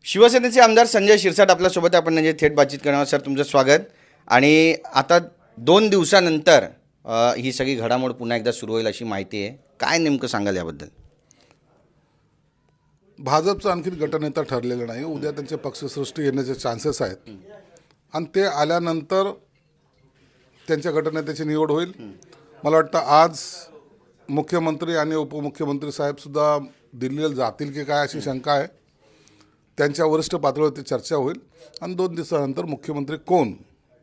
शिवसेनेचे आमदार संजय शिरसाट आपल्यासोबत आपण म्हणजे थेट बातचीत करणार. सर, तुमचं स्वागत. आणि आता 2 दिवसानंतर ही सगळी घडामोड पुन्हा एकदा सुरू होईल अशी माहिती आहे. काय नेमकं सांगाल याबद्दल? भाजपचा आणखी गटनेता ठरलेला नाही. उद्या त्यांचे पक्षसृष्टी येण्याचे चान्सेस आहेत आणि ते आल्यानंतर त्यांच्या गटनेत्याची निवड होईल. मला वाटतं आज मुख्यमंत्री आणि उपमुख्यमंत्री साहेबसुद्धा दिल्लीला जातील की काय अशी शंका आहे. त्यांच्या वरिष्ठ पातळीवरती चर्चा होईल आणि 2 दिवसानंतर मुख्यमंत्री कोण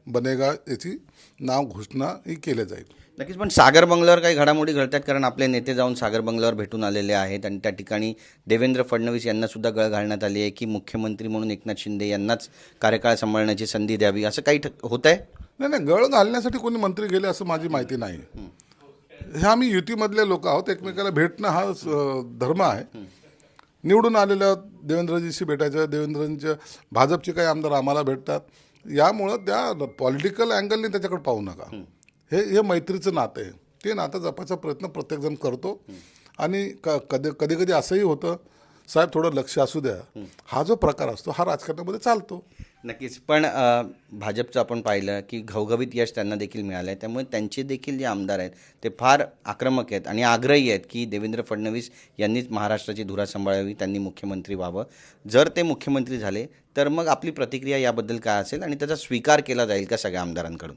बनेगा याची नाव घोषणाही केली जाईल. नक्कीच. पण सागर बंगल्यावर काही घडामोडी घडतात, कारण आपले नेते जाऊन सागर बंगल्यावर भेटून आलेले आहेत आणि त्या ठिकाणी देवेंद्र फडणवीस यांना सुद्धा गळ घालण्यात आली आहे की मुख्यमंत्री म्हणून एकनाथ शिंदे यांनाच कार्यकाळ सांभाळण्याची संधी द्यावी, असं काही होत आहे? नाही, गळ घालण्यासाठी कोणी मंत्री गेले असं माझी माहिती नाही. हे आम्ही युतीमधले लोक आहोत. एकमेकाला भेटणं हा धर्म आहे. निवडून आलेल्या देवेंद्रजीशी भेटायचं, देवेंद्रजींच्या भाजपचे काही आमदार आम्हाला भेटतात. यामुळं त्या पॉलिटिकल अँगलने त्याच्याकडे पाहू नका. हे मैत्रीचं नातं आहे. ते नातं जपायचा प्रयत्न प्रत्येकजण करतो आणि कधी कधी असंही होतं, साहेब थोडं लक्ष असू द्या, हा जो प्रकार असतो हा राजकारणामध्ये चालतो. नक्कीच. पण भाजपचं आपण पाहिलं की घवघवीत यश त्यांना देखील मिळालं आहे. त्यामुळे त्यांचे देखील जे आमदार आहेत ते फार आक्रमक आहेत आणि आग्रही आहेत की देवेंद्र फडणवीस यांनीच महाराष्ट्राची धुरा सांभाळावी, त्यांनी मुख्यमंत्री व्हावं. जर ते मुख्यमंत्री झाले तर मग आपली प्रतिक्रिया याबद्दल काय असेल आणि त्याचा स्वीकार केला जाईल का सगळ्या आमदारांकडून?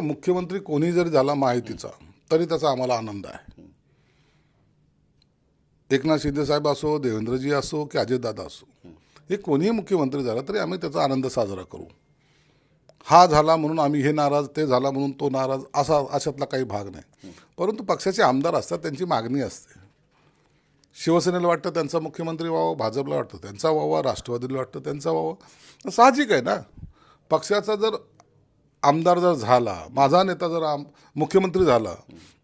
मुख्यमंत्री कोणी जरी झाला महायुतीचा तरी त्याचा आम्हाला आनंद आहे. एकनाथ शिंदे साहेब असो, देवेंद्रजी असो की अजितदादा असो, हे कोणीही मुख्यमंत्री झाला तरी आम्ही त्याचा आनंद साजरा करू. हा झाला म्हणून आम्ही हे नाराज, ते झाला म्हणून तो नाराज, अशातला काही भाग नाही. परंतु पक्षाचे आमदार असतात, त्यांची मागणी असते. शिवसेनेला वाटतं त्यांचा मुख्यमंत्री व्हावं, भाजपला वाटतं त्यांचा व्हावा, राष्ट्रवादीला वाटतं त्यांचा व्हावं. साहजिक आहे ना. पक्षाचा जर आमदार जर झाला, माझा नेता जर मुख्यमंत्री झाला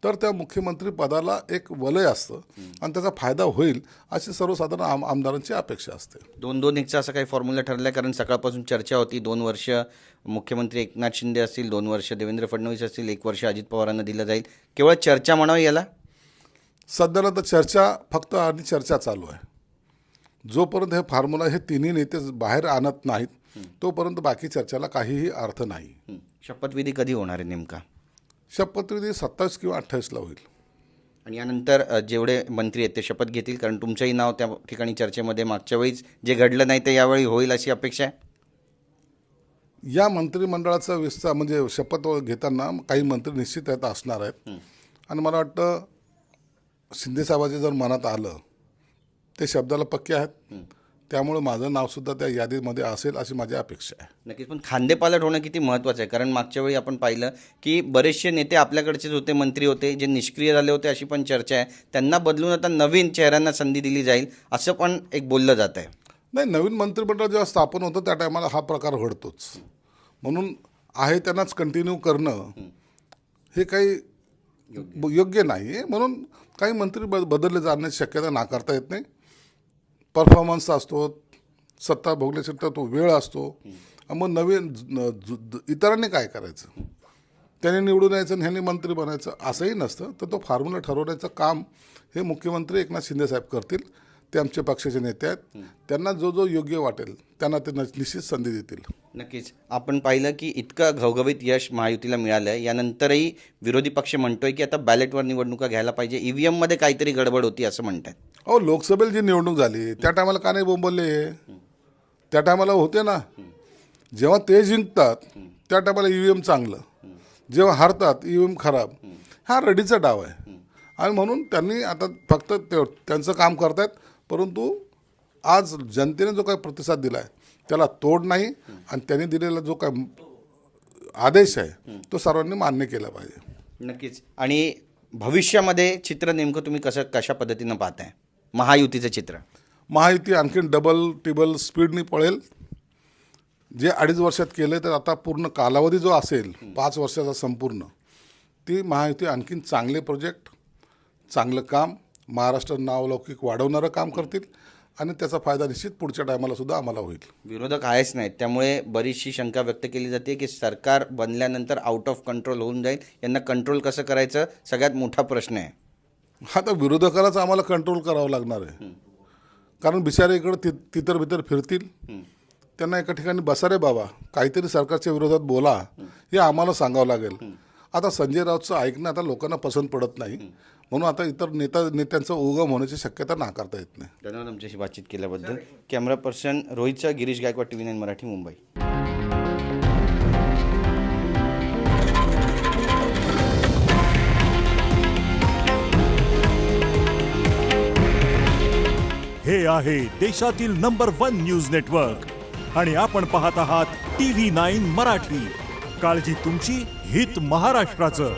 तर त्या मुख्यमंत्री पदाला एक वलय असतं आणि त्याचा फायदा होईल अशी सर्वसाधारण आमदारांची अपेक्षा असते. 2-2-1चा असं काही फॉर्म्युला ठरला आहे? कारण सकाळपासून चर्चा होती, 2 वर्ष मुख्यमंत्री एकनाथ शिंदे असतील, 2 वर्ष देवेंद्र फडणवीस असतील, 1 वर्ष अजित पवारांना दिलं जाईल. केवळ चर्चा म्हणावी याला? सध्याला तर चर्चा फक्त आणि चर्चा चालू आहे. जोपर्यंत हे फॉर्म्युला हे तिन्ही नेते बाहेर आणत नाहीत तोपर्यंत बाकी चर्चेला काहीही अर्थ नाही. शपथविधी कधी होणार आहे नेमका? शपथविधी 27 किंवा 28ला होईल. आणि यानंतर जेवढे मंत्री आहेत ते शपथ घेतील, कारण तुमचंही नाव त्या ठिकाणी चर्चेमध्ये मागच्या वेळीच जे घडलं नाही ते यावेळी होईल अशी अपेक्षा आहे. या मंत्रिमंडळाचा विस्तार म्हणजे शपथ घेताना काही मंत्री निश्चित आहेत असणार आहेत आणि मला वाटतं शिंदेसाहेबांच्या जर मनात आलं ते शब्दाला पक्के आहेत. त्यामुळे माझं नावसुद्धा त्या यादीमध्ये असेल अशी माझी अपेक्षा आहे. नक्कीच. पण खांदेपालट होणं किती महत्त्वाचं आहे, कारण मागच्या वेळी आपण पाहिलं की बरेचसे नेते आपल्याकडचेच होते, मंत्री होते, जे निष्क्रिय झाले होते अशी पण चर्चा आहे. त्यांना बदलून आता नवीन चेहऱ्यांना संधी दिली जाईल असं पण एक बोललं जात आहे. नाही, नवीन मंत्रिमंडळ जेव्हा स्थापन होतं त्या टायमाला हा प्रकार घडतोच. म्हणून आहे त्यांनाच कंटिन्यू करणं हे काही योग्य नाही आहे. म्हणून काही मंत्री बदलले जाण्याची शक्यता नाकारता येत नाही. परफॉर्मन्स असतो, सत्ता भोगल्यासाठी तो वेळ असतो. मग नवीन इतरांनी काय करायचं, त्याने निवडून यायचं आणि ह्यांनी मंत्री बनायचं असंही नसतं. तर तो फॉर्म्युला ठरवण्याचं काम हे मुख्यमंत्री एकनाथ शिंदेसाहेब करतील. ते आमच्या पक्षाचे नेते आहेत. त्यांना जो योग्य वाटेल त्यांना ते निश्चित संधी देतील. नक्कीच. आपण पाहिलं की इतकं घवघवीत यश महायुतीला मिळालं आहे, यानंतरही विरोधी पक्ष म्हणतोय की आता बॅलेटवर निवडणुका घ्यायला पाहिजे, ईव्हीएममध्ये काहीतरी गडबड होती असं म्हणतात. लोकसभेला जी निवडणूक झाली त्या टायमाला का नाही बोंबलले? त्या टायमाला होते ना. जेव्हा ते जिंकतात त्या टायमाला ईव्हीएम चांगलं, जेव्हा हारतात ईव्हीएम खराब. हा रडीचा डाव आहे आणि म्हणून त्यांनी आता फक्त त्यांचं काम करतायत. परंतु आज जनतेने जो काही प्रतिसाद दिला आहे त्याला तोड नाही आणि त्यांनी दिलेला जो काय आदेश आहे तो सर्वांनी मान्य केला पाहिजे. नक्कीच. आणि भविष्यामध्ये चित्र नेमकं तुम्ही कशा पद्धतीनं पाहताय महायुतीचं चित्र? महायुती आणखीन डबल टिबल स्पीडनी पळेल. जे 2.5 वर्षात केलं तर आता पूर्ण कालावधी जो असेल 5 वर्षाचा संपूर्ण, ती महायुती आणखीन चांगले प्रोजेक्ट, चांगलं काम, महाराष्ट्र नावलौकिक वाढवणारं काम करतील आणि त्याचा फायदा निश्चित पुढच्या टायमाला सुद्धा आम्हाला होईल. विरोधक आहेच नाहीत, त्यामुळे बरीचशी शंका व्यक्त केली जाते की सरकार बनल्यानंतर आउट ऑफ कंट्रोल होऊन जाईल. यांना कंट्रोल कसं करायचं सगळ्यात मोठा प्रश्न आहे. आता विरोधकालाच आम्हाला कंट्रोल करावं लागणार आहे. कारण बिचारे इकडं तितर बितर फिरतील, त्यांना एका ठिकाणी बसा रे बाबा, काहीतरी सरकारच्या विरोधात बोला, हे आम्हाला सांगावं लागेल. आता संजय राऊतचं ऐकणं आता लोकांना पसंत पडत नाही, म्हणून आता इतर नेत्यांचं उगम होण्याची शक्यता नाकारता येत नाही. धन्यवाद आमच्याशी बातचीत केल्याबद्दल. कॅमेरा पर्सन रोहितचा, गिरीश गायकवाड, TV9 मराठी, मुंबई. हे आहे देशातील नंबर 1 न्यूज नेटवर्क आणि आपण पाहत आहात TV9 मराठी. काळजी तुमची, हित महाराष्ट्राचं.